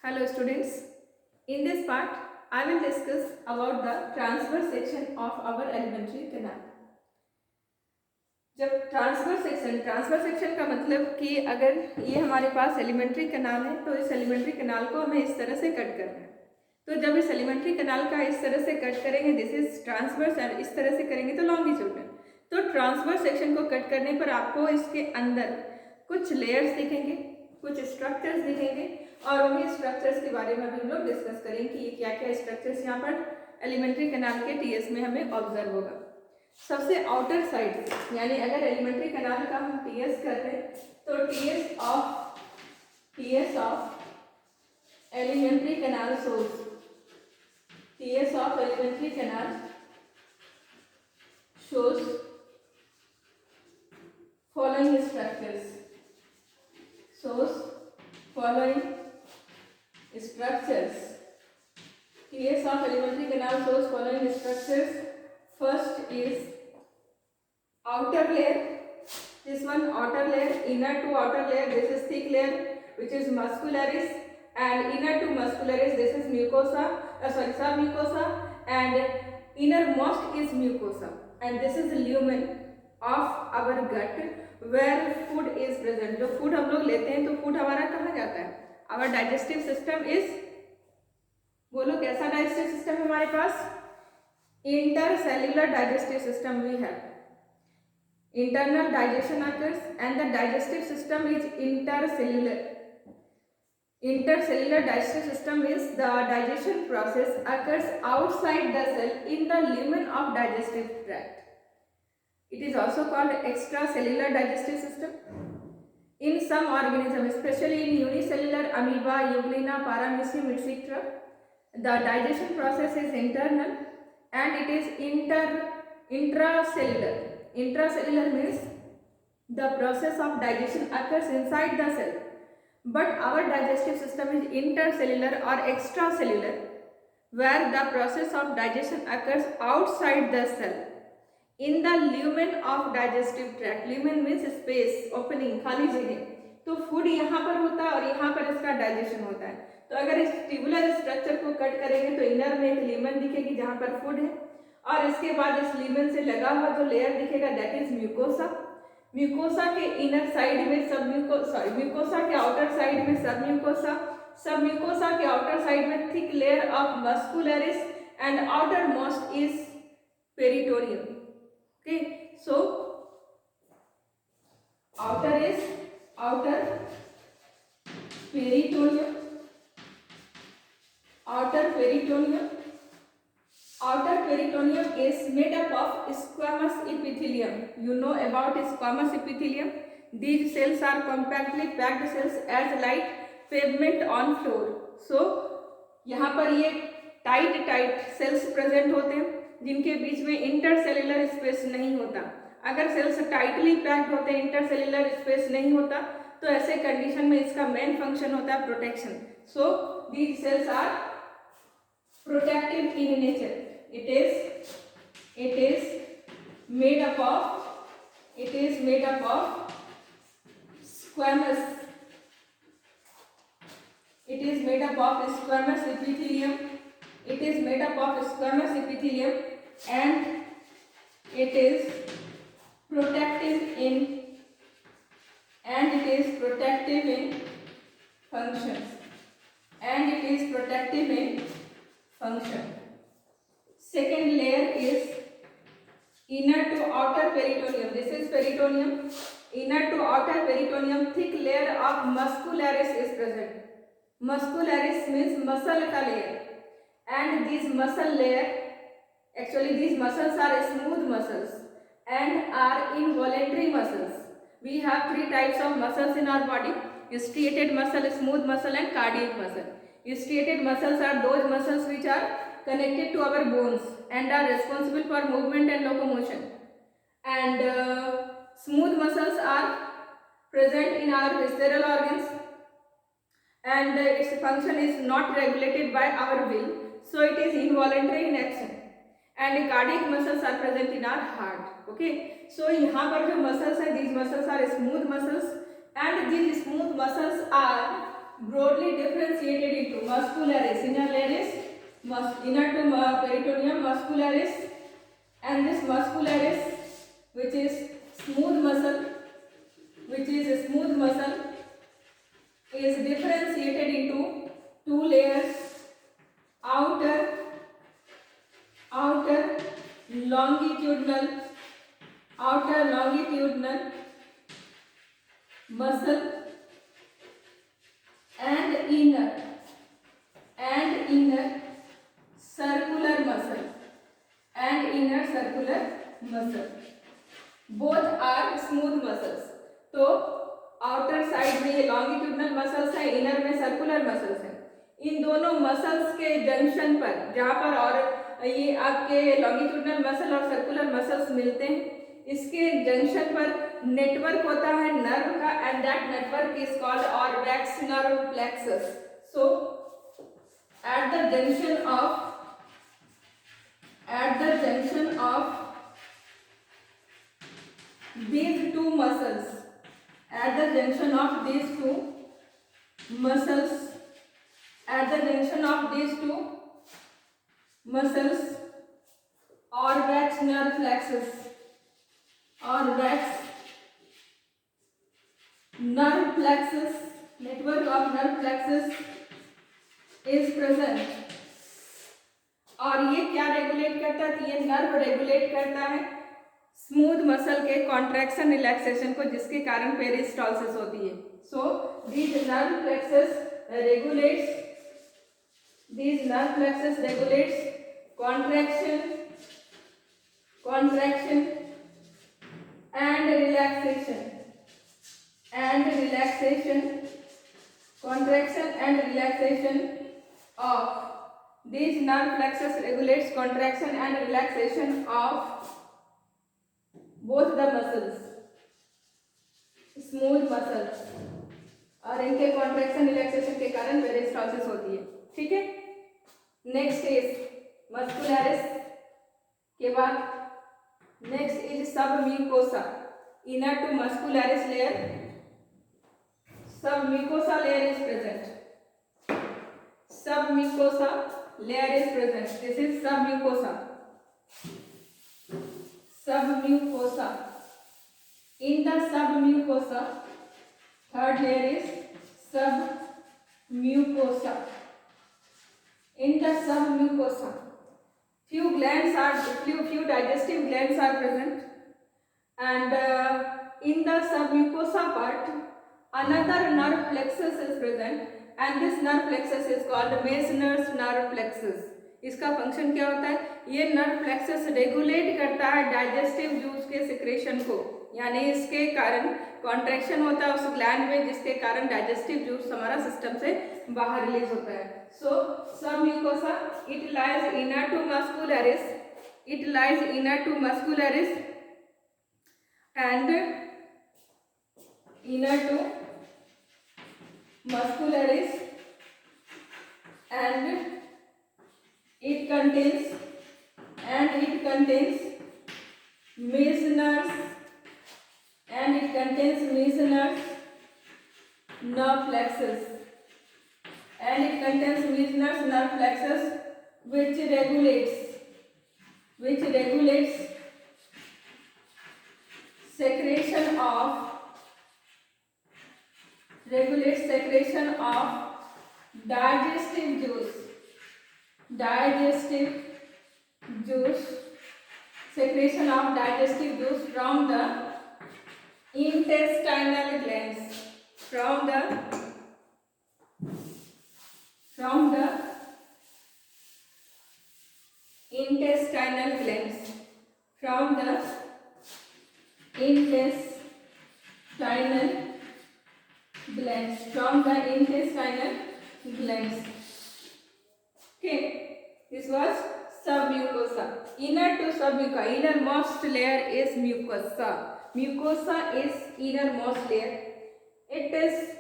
Hello students, in this part I will discuss about the transverse section of our alimentary canal. जब transverse section का मतलब कि अगर ये हमारे पास एलिमेंट्री कैनाल है तो इस एलिमेंट्री कैनाल को हमें इस तरह से कट करना है। तो जब इस एलिमेंट्री कैनाल का इस तरह से कट करेंगे, दिस इज ट्रांसवर्स, और इस तरह से करेंगे तो लॉन्गिट्यूडनल। तो ट्रांसवर्स सेक्शन को कट करने पर आपको इसके अंदर कुछ लेयर्स दिखेंगे, कुछ स्ट्रक्चर्स दिखेंगे, और उन्हीं स्ट्रक्चर्स के बारे में अभी हम लोग डिस्कस करेंगे कि क्या क्या स्ट्रक्चर्स यहाँ पर एलिमेंट्री कैनाल के टीएस में हमें ऑब्जर्व होगा। सबसे आउटर साइड से, यानी अगर एलिमेंट्री कैनाल का हम टीएस कर रहे हैं तो TS of alimentary canal source, TS of alimentary canal shows following structures, shows following structures. TS of elementary canal shows following structures. First is outer layer. This one outer layer, inner to outer layer. This is thick layer, which is muscularis, and inner to muscularis. This is mucosa. Submucosa, and innermost is mucosa. And this is the lumen of our gut, where food is present. जो food हम लोग लेते हैं तो food हमारा कहाँ जाता है? Our digestive system is, बोलो कैसा digestive system है हमारे पास? Intercellular digestive system we have. Internal digestion occurs and the digestive system is intercellular. Intercellular digestive system is the digestion process occurs outside the cell in the lumen of digestive tract. It is also called extracellular digestive system. In some organisms, especially in unicellular amoeba, euglena, paramecium, etc., the digestion process is internal and it is intracellular. Intracellular means the process of digestion occurs inside the cell. But our digestive system is intercellular or extracellular, where the process of digestion occurs outside the cell in the lumen of digestive tract. Lumen means space, opening, खाली जगह. तो food यहाँ पर होता है और यहाँ पर इसका डाइजेशन होता है. तो अगर इस ट्यूबुलर स्ट्रक्चर को कट करेंगे तो इनर में एक लीमन दिखेगी जहाँ पर फूड है, और इसके बाद इस लीमन से लगा हुआ जो लेयर दिखेगा दैट इज म्यूकोसा. म्यूकोसा के इनर साइड में म्यूकोसा के आउटर साइड में सब म्यूकोसा के आउटर साइड में thick layer of muscularis and outer most is peritoneum. Okay, so outer peritoneum. Outer peritoneum is made up of squamous epithelium. You know about squamous epithelium. These cells are compactly packed cells as light pavement on floor. So यहाँ पर ये tight cells present होते हैं जिनके बीच में intercellular space नहीं होता. अगर सेल्स टाइटली पैक्ड होते हैं, इंटरसेल्युलर स्पेस नहीं होता, तो ऐसे कंडीशन में इसका मेन फंक्शन होता है protection. So these cells are protective in nature. It is made up of squamous. It is made up of squamous epithelium. And it is protective in functions. Second layer is inner to outer peritoneum. This is peritoneum. Inner to outer peritoneum, thick layer of muscularis is present. Muscularis means muscle का layer. And this muscle layer, actually these muscles are smooth muscles and are involuntary muscles. We have three types of muscles in our body: striated muscle, smooth muscle, and cardiac muscle. Striated muscles are those muscles which are connected to our bones and are responsible for movement and locomotion. And smooth muscles are present in our visceral organs, and its function is not regulated by our will, so it is involuntary in action. And cardiac muscles are present in our heart. Okay, so यहाँ पर जो muscles है, these muscles are smooth muscles, and these smooth muscles are broadly differentiated into muscularis. Inner layer is inner to peritoneum muscularis, and this muscularis, which is smooth muscle, is differentiated into two layers: outer longitudinal muscle and inner circular muscle both are smooth muscles. तो outer side में ये longitudinal muscles है, inner में circular muscles है. इन दोनों muscles के junction पर, जहाँ पर और ये आपके लॉन्गिट्यूडनल मसल और सर्कुलर मसल्स मिलते हैं, इसके जंक्शन पर नेटवर्क होता है नर्व का, and that network is called Auerbach's nerve plexus. So at the junction of these two muscles, orbax nerve plexus network of nerve plexus is present. और ये क्या रेगुलेट करता है? ये नर्व रेगुलेट करता है स्मूथ मसल के कॉन्ट्रैक्शन रिलैक्सेशन को, जिसके कारण पेरिस्टालसिस होती है. सो these nerve plexus regulates contraction and relaxation of these nerve plexus regulates contraction and relaxation of both the muscles, smooth muscles, और इनके कॉन्ट्रैक्शन रिलैक्सेशन के कारण पेरिस्टालसिस होती है. ठीक है. नेक्स्ट इज मस्कुलरिस के बाद next is submucosa. Inner to muscularis layer, submucosa layer is present. This is submucosa. In the submucosa, third layer is submucosa. In the submucosa, few digestive glands are present, and in the submucosa part, another nerve plexus is present, and this nerve plexus is called Meissner's nerve plexus. इसका function क्या होता है? ये nerve plexus regulate करता है digestive juice के secretion को, यानी इसके कारण कॉन्ट्रैक्शन होता है उस ग्लैंड में, जिसके कारण डाइजेस्टिव जूस हमारा सिस्टम से बाहर रिलीज होता है. So submucosa, it lies inner to muscularis and it contains Meissner's nerve plexus, which regulates secretion of digestive juice from the intestinal glands, from the intestinal glands, Okay, this was submucosa. Inner to submucosa, innermost layer is mucosa. Mucosa is innermost layer. It is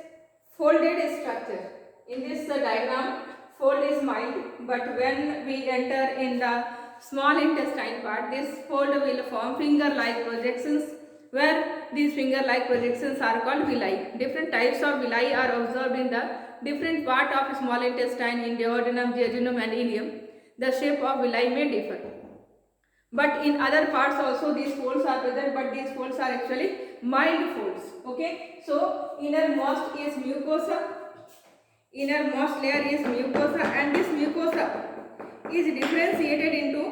folded structure. In this diagram, fold is mild, but when we enter in the small intestine part, this fold will form finger-like projections where these finger-like projections are called villi. Different types of villi are observed in the different part of small intestine in duodenum, jejunum and ileum. The shape of villi may differ. But in other parts also these folds are present, but these folds are actually mild folds. Okay, so innermost is mucosa. Innermost layer is mucosa, and this mucosa is differentiated into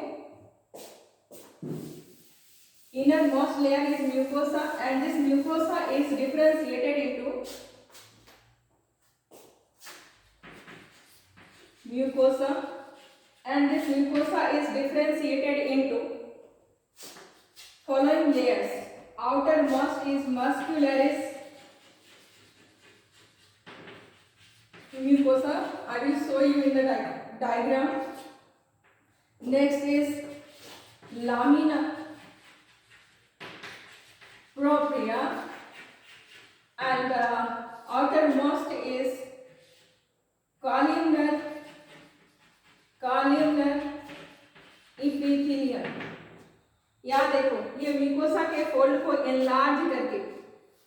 innermost layer is mucosa, and this mucosa is differentiated into mucosa, and this mucosa is differentiated into following layers. Outermost is muscularis mucosa. I will show you in the diagram. Next is lamina propria, and outermost is columnar epithelium. यहाँ देखो, ये mucosa के fold को enlarge करके,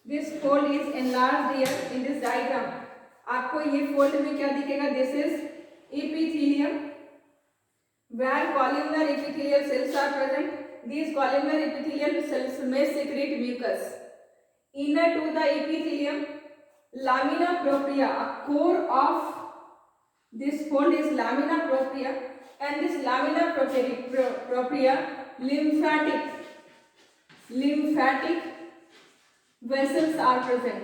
this fold is enlarged here in this diagram. आपको ये fold में क्या दिखेगा? This is epithelium where columnar epithelial cells are present. These columnar epithelial cells may secrete mucus. Inner to the epithelium, lamina propria, a core of this fold is lamina propria, and this lamina propria lymphatic vessels are present.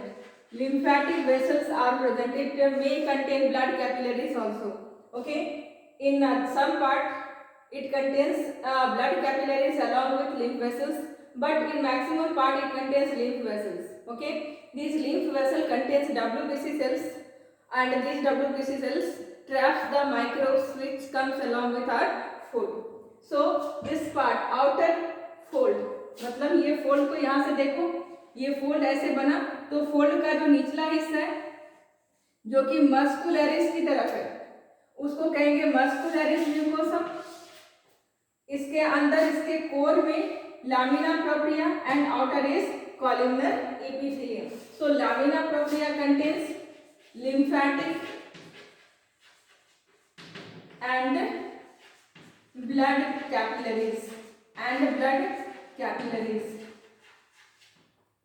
Lymphatic vessels are present. It may contain blood capillaries also. Okay, in some part it contains blood capillaries along with lymph vessels, but in maximum part it contains lymph vessels. Okay, these lymph vessel contains WBC cells, and these WBC cells traps the microbes which comes along with our food. So this part outer fold, मतलब ये fold को यहाँ से देखो, ये fold ऐसे बना, तो फोल्ड का जो निचला हिस्सा है जो कि मस्कुलरिस की तरफ है उसको कहेंगे मस्कुलरिस म्यूकोसा. इसके अंदर इसके कोर में lamina propria and outer is columnar epithelium. So lamina propria contains lymphatic and blood capillaries.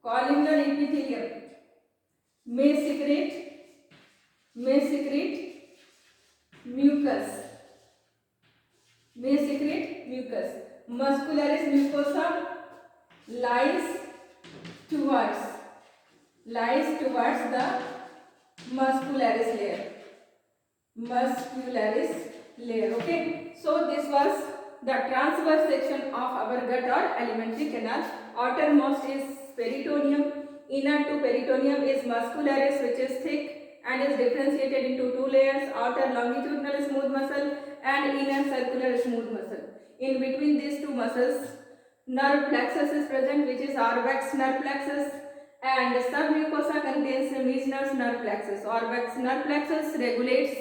Columnar epithelium may secrete mucus. Muscularis mucosa lies towards the muscularis layer. Okay, so this was the transverse section of our gut or alimentary canal. Outermost is peritoneum. Inner to peritoneum is muscularis, which is thick and is differentiated into two layers: outer longitudinal smooth muscle and inner circular smooth muscle. In between these two muscles, nerve plexus is present, which is Auerbach's nerve plexus, and submucosa contains Meissner's nerve plexus. Auerbach's nerve plexus regulates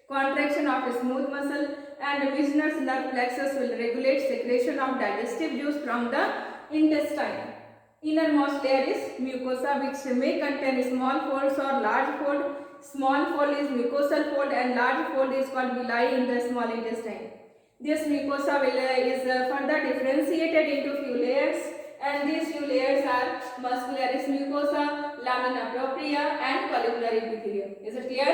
contraction of smooth muscle, and Meissner's nerve plexus will regulate secretion of digestive juice from the intestine. Innermost layer is mucosa, which may contain small folds or large fold. Small fold is mucosal fold and large fold is called villi in the small intestine. This mucosa is further differentiated into few layers, and these few layers are muscularis mucosa, lamina propria and columnar epithelium. Is it clear?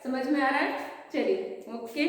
समझ में आ रहा है? चलिए, okay.